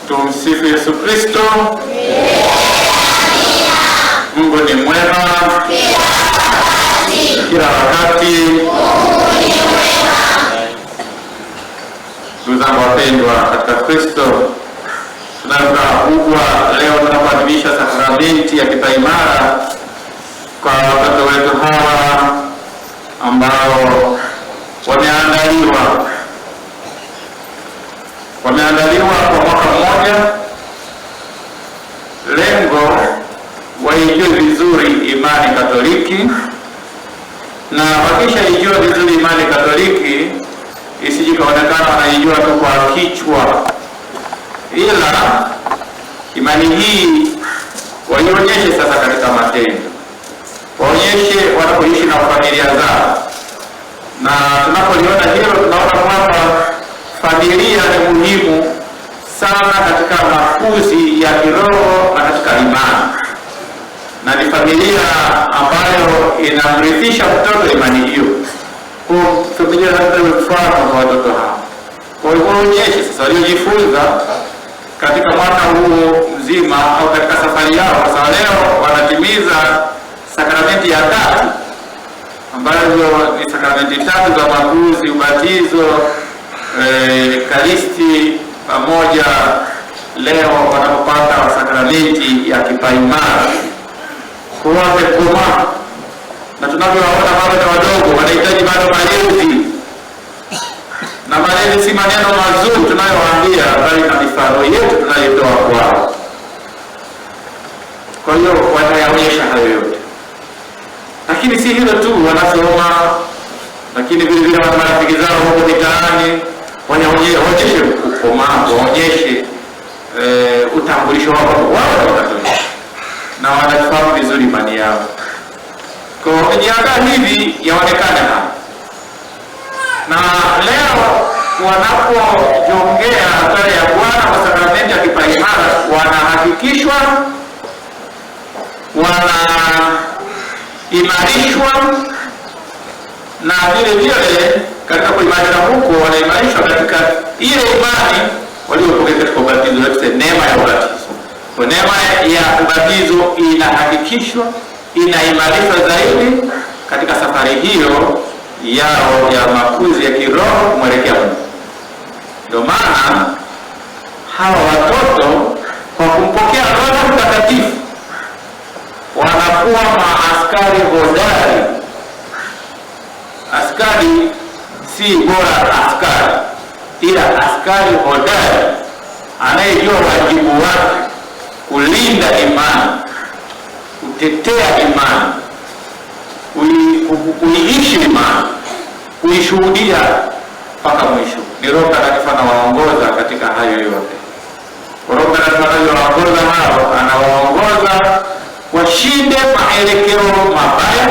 Tumsifu Yesu Kristo. Mungu ni mwema kila wakati. Ndugu zangu wapendwa katika Kristo, tunaona kubwa leo tunapoadhimisha sakramenti ya kipaimara kwa watoto wetu hawa ambao wameandaliwa kwa mwaka mmoja. Lengo waijue vizuri imani Katoliki, na wakisha ijua vizuri imani Katoliki isijikaonekana wanaijua tu kwa kichwa, ila imani hii waionyeshe sasa katika matendo, waonyeshe wanapoishi na familia zao. Na tunapoliona hilo tunaona kwamba familia ni muhimu sana katika makuzi ya kiroho na katika imani, na ni familia ambayo inamrithisha mtoto imani hiyo. Kwa familia ndio mfano kwa watoto hao. Kwa hiyo waonyeshe sasa waliojifunza katika mwaka huu mzima au katika safari yao. Sasa leo wanatimiza sakramenti ya tatu, ambazo ni sakramenti tatu za makuzi: ubatizo, Ekaristi pamoja leo wanapopata sakramenti ya kipaimara. Kwa wamekoma, na tunavyowaona bado ni wadogo, wanahitaji bado malezi, na malezi si maneno mazuri tunayowaambia, bali na mifano yetu tunayotoa kwao. Kwa hiyo wanayaonyesha hayo yote. Lakini si hilo tu, wanasoma, lakini vile vile wana marafiki zao huko mitaani, waonyeshe ukomavu, waonyeshe utambulisho wao wa Katoliki, na wanafahamu vizuri imani yao. Kwa wamejiandaa hivi yaonekane hapa. Na leo wanapojongea habari ya Bwana kwa sakramenti ya kipaimara, wanahakikishwa, wanaimarishwa, na vile vile katika kuimarishwa huko wanaimarishwa katika ile imani waliopokea katika ubatizo wetu, neema ya ubatizo. Kwa neema ya ubatizo inahakikishwa, inaimarishwa zaidi katika safari hiyo yao ya makuzi ya kiroho kumwelekea Mungu. Ndio maana hawa watoto kwa kumpokea Roho Mtakatifu wanakuwa maaskari hodari. Askari si bora askari, ila askari hodari anayejua wajibu wake kulinda imani, kutetea imani, kuiishi imani, kuishuhudia mpaka mwisho. Ni Roho Mtakatifu anawaongoza katika hayo yote. Roho Mtakatifu anawaongoza hao, anawaongoza washinde maelekeo mabaya,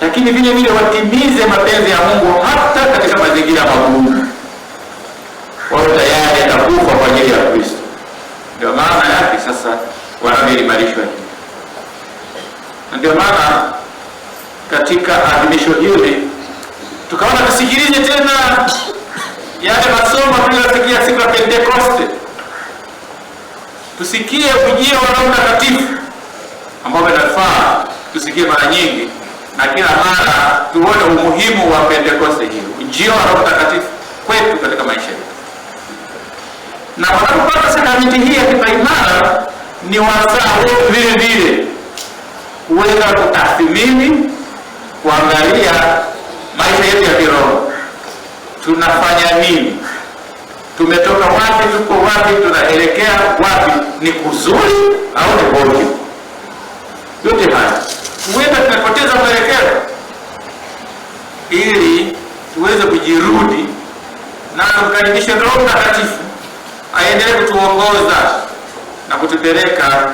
lakini vile vile watimize mapenzi ya Mungu hata katika mazingira magumu. Wao tayari atakufa kwa ajili ya Kristo. Ndio maana yake sasa wanaimarishwa hivi. Ndio maana katika adhimisho hili tukaona tusikilize tena yale masomo tuliyosikia siku ya Pentekoste. Tusikie ujio wa Roho Mtakatifu ambao unafaa tusikie mara nyingi, na kila mara tuone umuhimu wa Pentekoste hiyo, ujio wa Roho Mtakatifu kwetu katika maisha yetu. Na wanapopata sakramenti hii ya kipaimara ni wasaa wetu vile vile kuweza kutathmini, kuangalia maisha yetu ya kiroho. Tunafanya nini? Tumetoka wapi? Tuko wapi? Tunaelekea wapi? Ni kuzuri au ni hovyo? Yote haya huenda tumepoteza mwelekeo, ili tuweze kujirudi na kumkaribisha Roho Mtakatifu aendelee kutuongoza na kutupeleka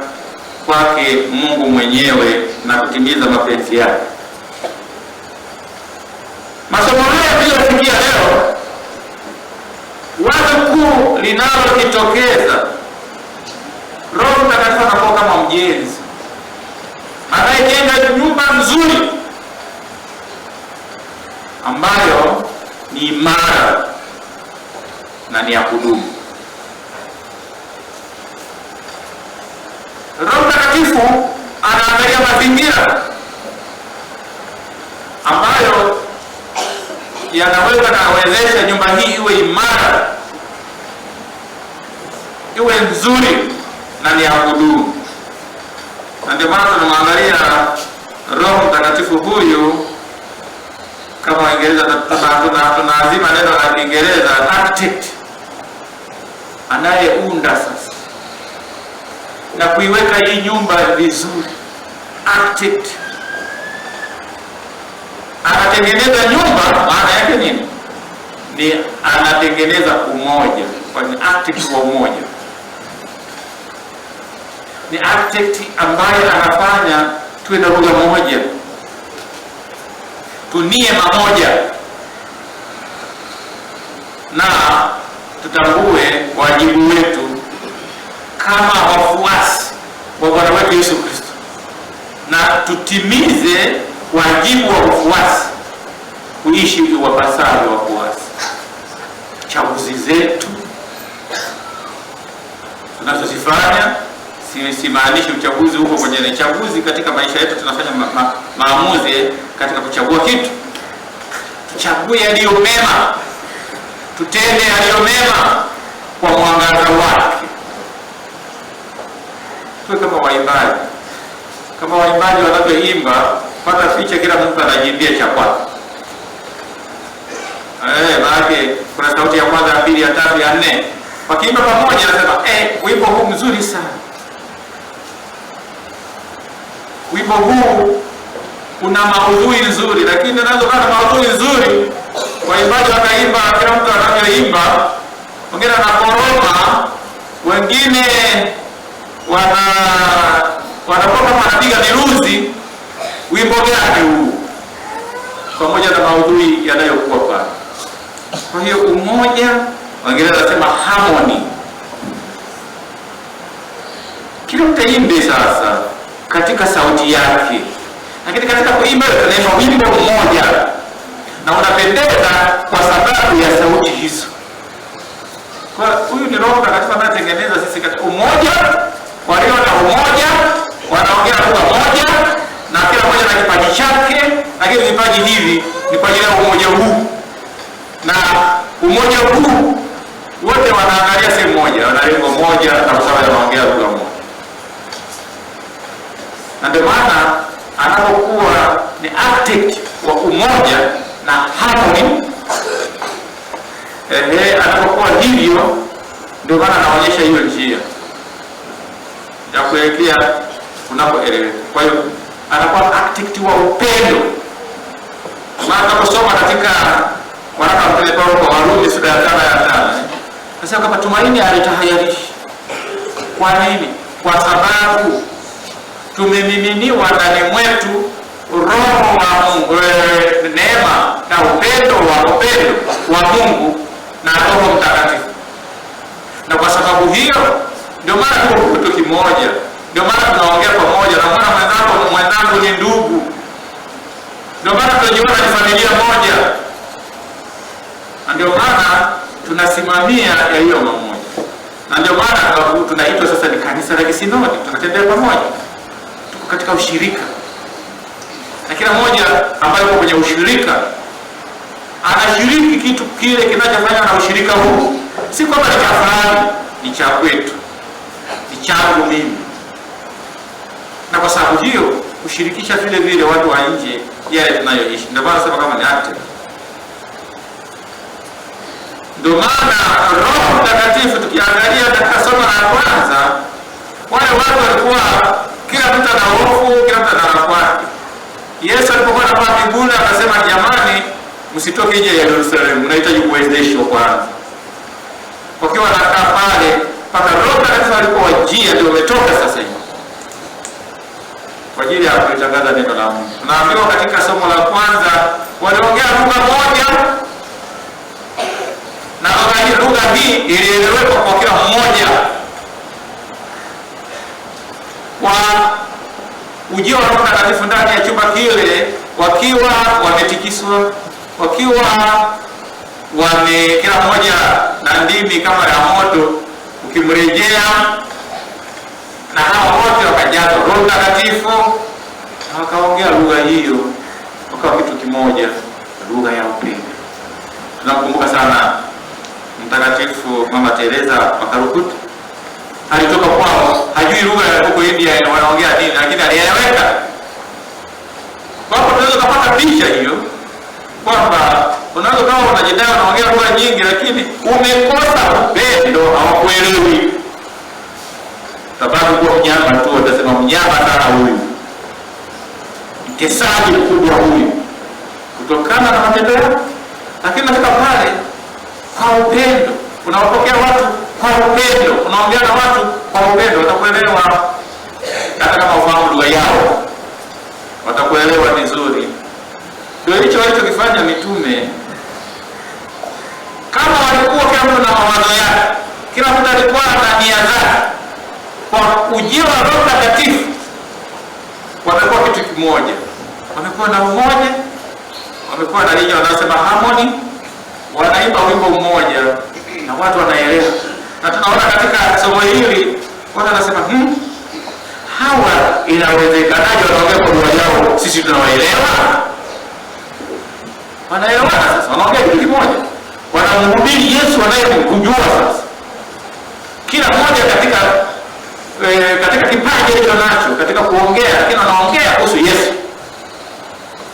kwake Mungu mwenyewe na kutimiza mapenzi yake. Masomo haya tuliyosikia leo, wazo kuu linalojitokeza, Roho Mtakatifu anakuwa kama mjenzi anayejenga nyumba nzuri ambayo ni imara na ni ya kudumu. Mtakatifu anaangalia mazingira ambayo yanaweza kawezesha nyumba hii iwe imara, iwe nzuri na ni ya kudumu. Na ndio maana tunamwangalia Roho Mtakatifu huyu, kama Waingereza tunaazima neno la Kiingereza architect, anayeunda sasa na kuiweka hii nyumba vizuri. Architect anatengeneza nyumba, maana yake nini? Ni anatengeneza umoja, ni architect wa umoja. Ni architect ambaye anafanya tuwe na lugha moja, tunie mamoja, na tutambue wajibu wetu kama wafuasi wa Bwana wetu Yesu Kristo, na tutimize wajibu wa ufuasi, kuishi wapasavyo wafuasi. Chaguzi zetu tunazozifanya, simaanishi uchaguzi huko kwenye chaguzi katika maisha yetu, tunafanya maamuzi katika kuchagua kitu. Tuchague yaliyo mema, tutende yaliyo mema kwa mwangaza wake. Tuwe kama waimbaji. Kama waimbaji wanavyoimba, pata picha, kila mtu anajimbia cha kwake. Maana kuna sauti ya kwanza, ya pili, ya tatu, ya nne. Wakiimba pamoja anasema, wimbo huu mzuri sana. Wimbo huu una maudhui nzuri, lakini nazo kana maudhui nzuri. Waimbaji wakaimba, kila mtu anavyoimba, wengine wanakoroma, wengine wanapoka wanapiga miruzi. Wimbo gani huu? Pamoja na maudhui yanayokuwa pale. Kwa hiyo umoja, wengine wanasema harmony. Kila mtu aimbe sasa katika sauti yake, lakini katika kuimba tunaimba wimbo mmoja, na unapendeza kwa sababu ya sauti hizo. Kwa huyu ni Roho Mtakatifu anayetengeneza sisi katika umoja, walio na umoja wanaongea lugha moja, na kila mmoja na kipaji chake, lakini vipaji hivi ni kwa ajili ya umoja huu, na umoja huu wote wanaangalia sehemu moja, wana lengo moja, na kwa sababu wanaongea lugha moja. Na ndio maana anapokuwa ni architect wa umoja na harmony, anapokuwa hivyo, ndio maana anaonyesha hiyo njia ya kuelekea unapoelekea. Kwa hiyo anakuwa architect wa upendo. Maana tunaposoma katika waraka wa Mtume Paulo kwa Warumi sura ya 5 nasema kama tumaini alitahayarishi. Kwa nini? Kwa sababu tumemiminiwa ndani mwetu Roho wa Mungu, neema na upendo wa Mungu na Roho Mtakatifu. Na kwa sababu hiyo ndio maana tuko kitu kimoja, ndio maana tunaongea pamoja, na maana mwenzangu ni ndugu, ndio maana tunajiona ni familia moja, na ndio maana tunasimamia ya hiyo mamoja, na ndio maana tunaitwa sasa ni kanisa la kisinodi. Tunatembea pamoja, tuko katika ushirika, na kila mmoja ambaye yuko kwenye ushirika anashiriki kitu kile kinachofanywa na ushirika huu. Si kwamba ni cha fulani, ni cha kwetu, ni changu mimi. Na kwa sababu hiyo kushirikisha vile vile watu wa nje yale tunayoishi. Ndio maana nasema kama ni active. Ndio maana Roho Mtakatifu, tukiangalia katika somo la kwanza, wale watu walikuwa kila mtu ana hofu, kila mtu ana kwake. Yesu alipokuwa anapaa mbinguni akasema, jamani, msitoke nje ya Yerusalemu, mnahitaji kuwezeshwa kwanza. Wakiwa wanakaa pale mpaka Roho Mtakatifu alipowajia, ndio umetoka sasa hivi kwa ajili ya kutangaza neno la Mungu. Tunaambiwa katika somo la kwanza waliongea lugha moja, na lugha hii ilieleweka kwa kila mmoja. Kwa ujio wa Roho Mtakatifu ndani ya chumba kile, wakiwa wametikiswa, wakiwa kila mmoja na ndimi kama ya moto ukimrejea, na hao wote wakajazwa Roho Mtakatifu na wakaongea lugha hiyo, wakawa kitu kimoja, lugha ya upendo. Tunamkumbuka sana Mtakatifu Mama Teresa wa Calcutta. Alitoka kwao, hajui lugha ya huko India wanaongea nini, lakini alieleweka. Kwa hapo tunaweza kupata picha hiyo kwamba unaweza kama unajidai unaongea lugha nyingi, lakini umekosa upendo, hawakuelewi. Sababu kwa mnyama tu utasema mnyama sana huyu, mtesaji mkubwa huyu, kutokana na matendo yake. Lakini katika pale kwa upendo, unawapokea watu kwa upendo, unaongea na watu kwa upendo, watakuelewa. Hata kama ufahamu lugha yao, watakuelewa vizuri. Ndio hicho walichokifanya mitume. Kama walikuwa kila mtu na mawazo yake, kila mtu alikuwa na nia zake, kwa ujio wa Roho Mtakatifu wamekuwa kitu kimoja, wamekuwa na umoja, wamekuwa na lile wanasema harmony, wanaimba wimbo mmoja na watu wanaelewa. Na tunaona katika somo hili watu wanasema hawa inawezekanaje wanaongea kwa lugha yao, sisi tunawaelewa? Wanaelewana sasa, wanaongea kitu kimoja, wanamhubiri Yesu wanayemjua. Sasa kila mmoja katika kipaji alicho nacho katika kuongea, lakini wanaongea kuhusu Yesu.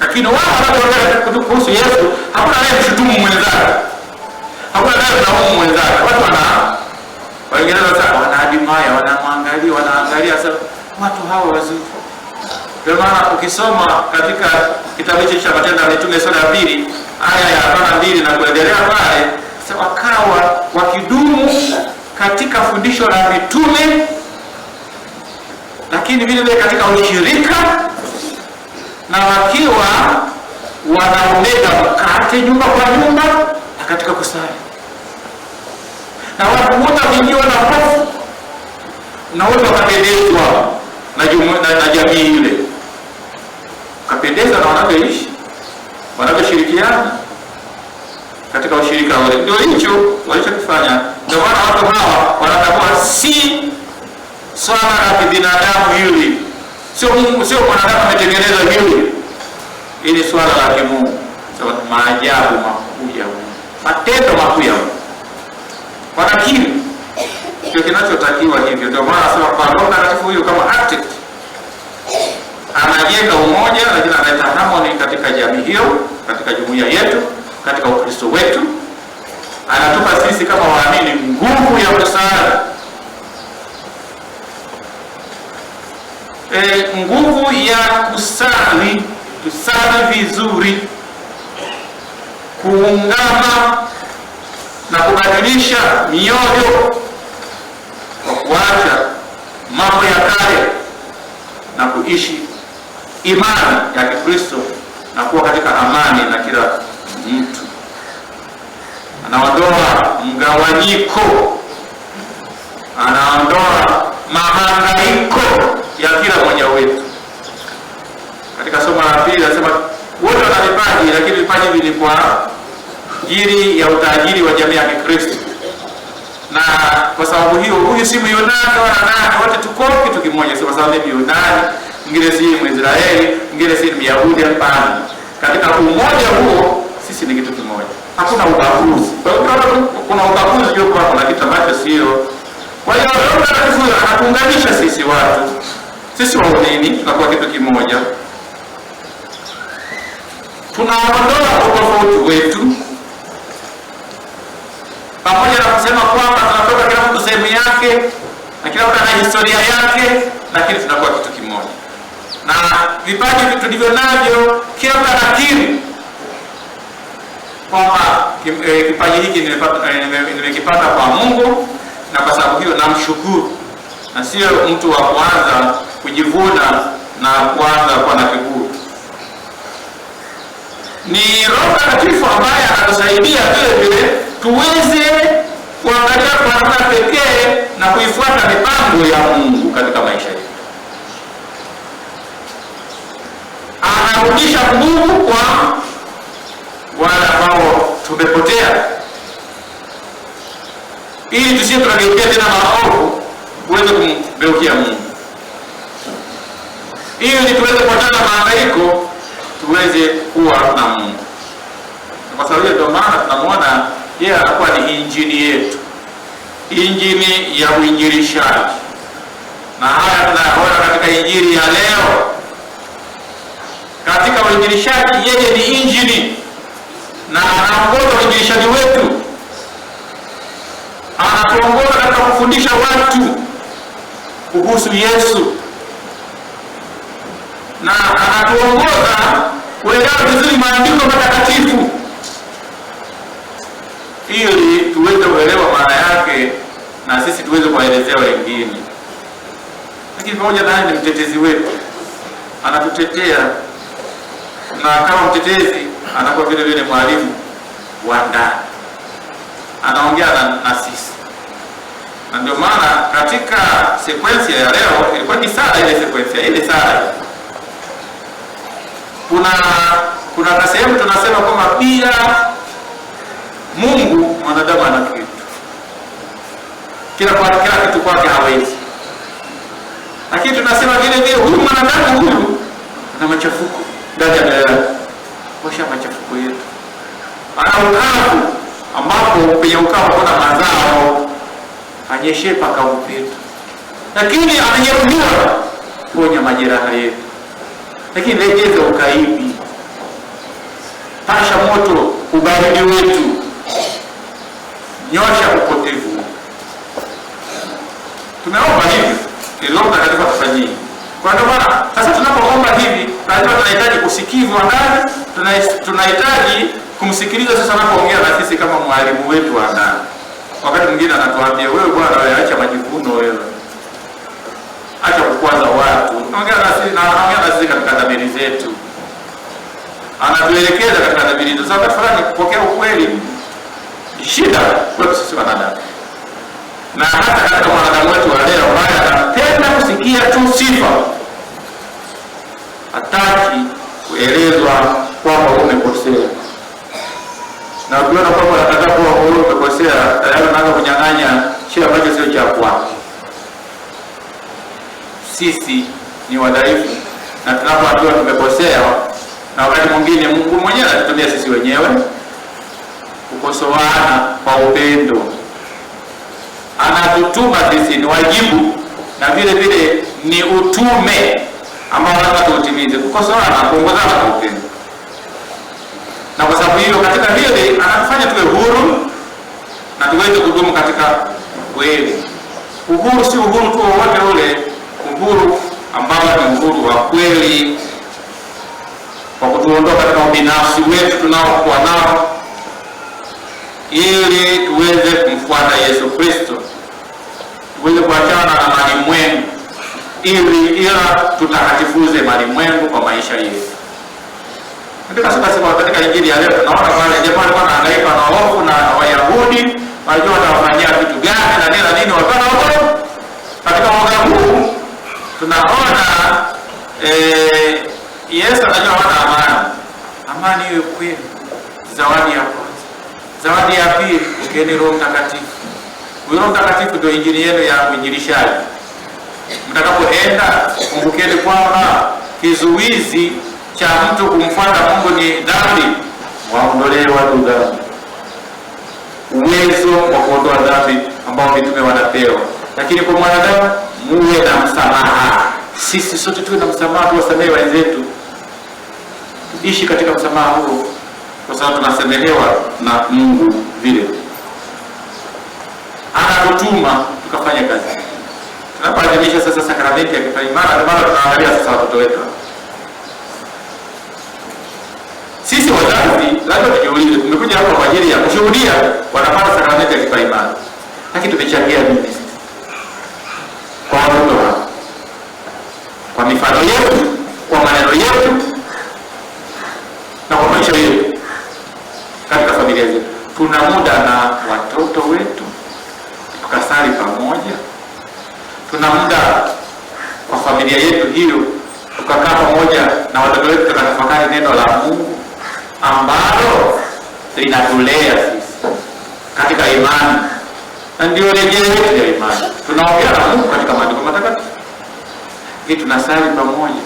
Lakini wao wanapoongea kuhusu Yesu, hakuna anayemshutumu mwenzake, hakuna anayemlaumu mwenzake. Watu wengine sasa wanaadimaya, wanamwangalia, wanaangalia sasa watu hawa wazuri. Kwa maana ukisoma katika kitabu cha Matendo ya Mitume sura ya 2 aya ya 42 na kuendelea pale, sasa wakawa wakidumu katika fundisho la mitume, lakini vile vile katika ushirika, na wakiwa wanaomega mkate nyumba kwa nyumba na katika kusali. Na watu wote wakiingiwa na hofu na wote wakapendezwa na jamii ile, wakapendezwa na wanavyoishi, wanavyoshirikiana katika ushirika ule. Ndio hicho walichokifanya. Ndio maana watu hawa wanatambua si swala la binadamu hili, sio mwanadamu ametengeneza hili, ili swala la kimungu. Sawa, maajabu makuu ya Mungu, matendo makuu ya Mungu, wanakiri ndio kinachotakiwa hivyo. Ndio maana nasema kwa Roho Mtakatifu huyu kama architect anajenga umoja, lakini analeta harmony katika jamii hiyo, katika jumuiya yetu, katika Ukristo wetu. Anatupa sisi kama waamini nguvu ya kusali, nguvu ya kusali, tusali vizuri, kuungama na kubadilisha mioyo kwa kuacha mambo ya kale na kuishi imani ya Kikristo na kuwa katika amani na kila mtu. Anaondoa mgawanyiko, anaondoa mahangaiko ya kila mmoja wetu. Katika somo la pili anasema wote wana vipaji, lakini vipaji vilikuwa ajili ya utajiri wa jamii ya Kikristo. Na kwa sababu hiyo, huyu si Myunani wala nani, wote tuko kitu kimoja. Kwa sababu ni Myunani, mwingine si Mwisraeli, mwingine si Myahudi. Hapana, katika umoja huo sisi ni kitu kimoja, hakuna ubaguzi. Kwa hiyo kuna ubaguzi juu kwa kuna kitu ambacho sio. Kwa hiyo Roho Mtakatifu anatuunganisha sisi watu, sisi waumini tunakuwa kitu kimoja. Tunaondoa utofauti wetu, pamoja na kusema kwamba tunatoka kila mtu sehemu yake na kila mtu ana historia yake, lakini tunakuwa kitu kimoja. Na vipaji tulivyo navyo, kila mtu anakiri kwamba kipaji hiki nimekipata kwa Mungu, na kwa sababu hiyo namshukuru, na sio mtu wa kwanza kujivuna na kuanza kuwa na kiburi. Ni Roho Mtakatifu ambaye anatusaidia vile vile tuweze kuangalia kwa namna pekee na kuifuata mipango ya Mungu katika maisha yetu. Anarudisha nguvu kwa wale ambao tumepotea, ili tusije tukageukia tena maovu, uweze kumgeukia Mungu. ili tuweze kuachana mahangaiko, tuweze kuwa na Mungu. Kwa sababu hiyo ndio maana tunamwona yeye anakuwa ni injini yetu, injini ya uinjilishaji. Na haya tunayaona katika injili ya leo. Katika uinjilishaji yeye ni injini na anaongoza uinjilishaji wetu, anatuongoza katika kufundisha watu kuhusu Yesu, na anatuongoza kuelewa vizuri maandiko matakatifu ili tuweze kuelewa maana yake na sisi tuweze kuwaelezea wengine. Lakini pamoja na ni mtetezi wetu, anatutetea, na kama mtetezi anakuwa vile vile mwalimu wa ndani, anaongea na sisi. Na ndio maana katika sequence ya leo ilikuwa ni sala, ile sequence ile sala kuna sehemu tunasema kwamba bila Mungu mwanadamu ana kitu, kila kitu kwake hawezi. Lakini tunasema vile vile huyu mwanadamu huyu ana machafuko ndani ya moyo wake, washa machafuko yetu, ana ukavu ambapo penye ukavu kuna mazao, anyeshe paka upetu, lakini anajeruhiwa ponya majeraha yetu. Lakini legeza ukaibi, pasha moto ubaridi wetu, nyosha upotevu. Tumeomba hivi ili katika kufanyia. Kwa ndio maana sasa tunapoomba hivi lazima tunahitaji usikivu wa ndani, tunahitaji kumsikiliza sasa anapoongea na sisi kama mwalimu wetu wa ndani. Wakati mwingine anatuambia wewe bwana, wewe acha majivuno, wewe acha kukwaza watu. Anaongea na sisi na anaongea na sisi katika dhamiri zetu, anatuelekeza katika dhamiri zetu. Sasa fulani kupokea ukweli shida kwa sisi wanadamu, na hata katika wanadamu wetu wa leo ambaye anapenda kusikia tu sifa, hataki kuelezwa kwamba umekosea. Na ukiona kwamba unataka kuwa umekosea, tayari unaanza kunyang'anya kile ambacho sio cha kwako. Sisi ni wadhaifu, na tunapoambiwa tumekosea, na wakati mwingine Mungu mwenyewe anatutumia sisi wenyewe kukosoana kwa upendo. Anatutuma sisi, ni wajibu na vile vile ni utume ambao lazima tuutimize, kukosoana, kuongozana kwa upendo. Na kwa sababu hiyo katika hili anatufanya tuwe huru na tuweze kudumu katika kweli. Uhuru si uhuru tu wowote ule, uhuru ambao ni uhuru wa kweli, kwa kutuondoa katika ubinafsi wetu tunaokuwa nao, ili tuweze kumfuata Yesu Kristo, tuweze kuachana na malimwengu, ila tutakatifuze malimwengu kwa maisha yetu. Katika katika injili ya leo tunaona wale jamaa walikuwa wanahangaika na hofu na Wayahudi, wanajua watawafanyia vitu gani na nini, wakawa na hofu. Katika mwaka huu tunaona Yesu anajua wana amani. Amani iwe kwenu. Zawadi ya kwanza. Zawadi ya pili, ukeni Roho Mtakatifu. Roho Mtakatifu ndio injili yenu ya uinjilishaji. Mtakapoenda kumbukeni kwamba kizuizi cha mtu kumfuata Mungu ni dhambi. Waondolee watu dhambi, uwezo wa kuondoa dhambi ambao mitume wanapewa. Lakini kwa mwanadamu muwe na msamaha. Sisi sote tuwe na msamaha, tuwasamehe wenzetu, tuishi katika msamaha huo, kwa sababu tunasamehewa na Mungu vile anatutuma tukafanya kazi. Tunapoadhimisha sasa sakramenti ya kipaimara, ndio maana tunaangalia sasa watoto wetu. Sisi wazazi lazima tujiulize, tumekuja hapa kwa ajili ya kushuhudia wanapata sakramenti ya kipaimara, lakini tumechangia nini sisi kwa watoto wao? Kwa mifano yetu, kwa maneno yetu, na kwa maisha yetu katika familia zetu. Tuna muda na watoto wetu tukasali pamoja? Tuna muda kwa familia yetu hiyo tukakaa pamoja na watoto wetu tukatafakari neno la Mungu ambalo linatulea sisi katika imani, na ndio rejea yetu ya imani? Tunaongea na Mungu katika maandiko matakatifu, tunasali pamoja,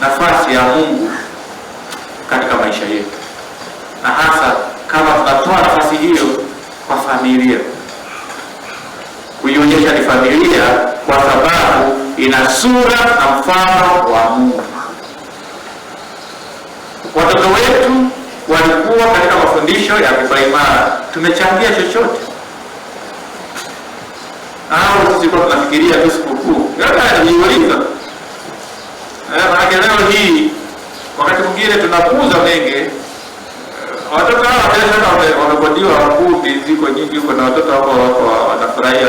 nafasi ya Mungu katika maisha yetu, na hasa kama tunatoa nafasi hiyo kwa familia, kuionyesha ni familia kwa sababu ina sura na mfano wa Mungu. Watoto wetu walikuwa katika mafundisho ya kipaimara, tumechangia chochote au sisi kwa tunafikiria tu sikukuu? Najiuliza, maana leo hii wakati mwingine tunapuuza mengi. Watoto hao wamekodiwa kumbi ziko nyingi huko, na watoto wako wanafurahia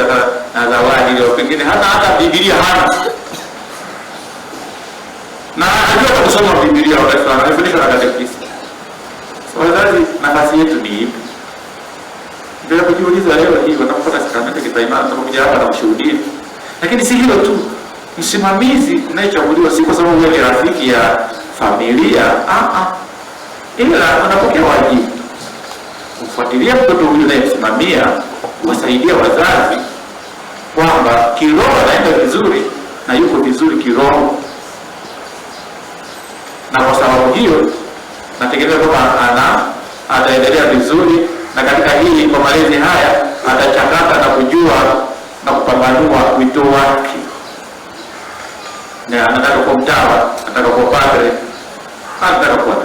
na zawadi leo, pengine hata Biblia hana, na anajua kusoma Biblia wakati anafundishwa na katekista. Wazazi, nafasi yetu ni ipi? Ndio kujiuliza leo hii wanapopata sakramenti kipaimara, tunapokuja hapa na kushuhudia. Lakini si hilo tu, msimamizi unayechaguliwa si kwa sababu wewe ni rafiki ya familia, ila unapokea wajibu kufuatilia mtoto huyu unayemsimamia, kuwasaidia wazazi kwamba kiroho anaenda vizuri na yuko vizuri kiroho, na kwa sababu hiyo nategemea kwamba ataendelea vizuri, na katika hili kwa malezi haya atachakata na kujua na kupambanua wito wake, na anataka kuwa mtawa, anataka kuwa padre, anataka kuwa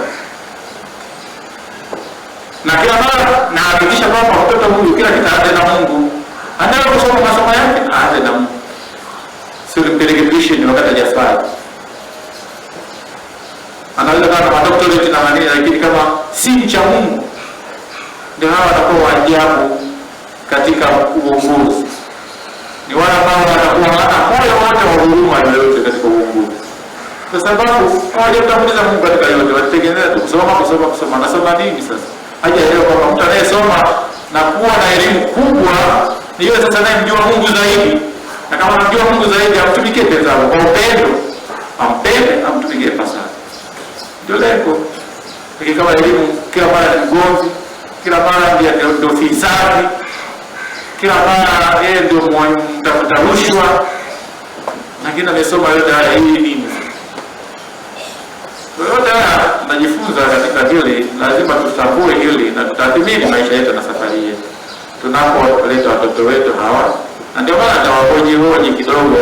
na kila mara na hakikisha kwamba mtoto huyu kila kitu aanze na Mungu. Anataka kusoma masomo yake, aanze na Mungu, sio mpeleke tuition wakati hajafanya. Anaweza kuwa na doctorate na maneno, lakini kama si mcha Mungu, ndio hawa watakuwa waajabu katika uongozi. Ni wale ambao watakuwa hata moyo wote wa huruma yoyote katika uongozi, kwa sababu hawajamtanguliza Mungu katika yote. Wategemea tu kusoma. Nasoma nini sasa? Hajaelewa kwamba mtu anayesoma na kuwa na elimu kubwa ni yule sasa anayemjua Mungu zaidi, na kama anamjua Mungu zaidi amtumikie penzao kwa upendo, ampende, amtumikie pasana. Ndio lengo. Kama elimu kila mara ni mgomvi, kila mara ndio fisadi, kila mara yeye ndio mtafuta rushwa, lakini amesoma yote haya hii nini? Yote haya tunajifunza katika hili, lazima tutambue hili na tutathmini maisha yetu na safari yetu tunapoleta watoto wetu hawa, na ndio maana tawahoji kidogo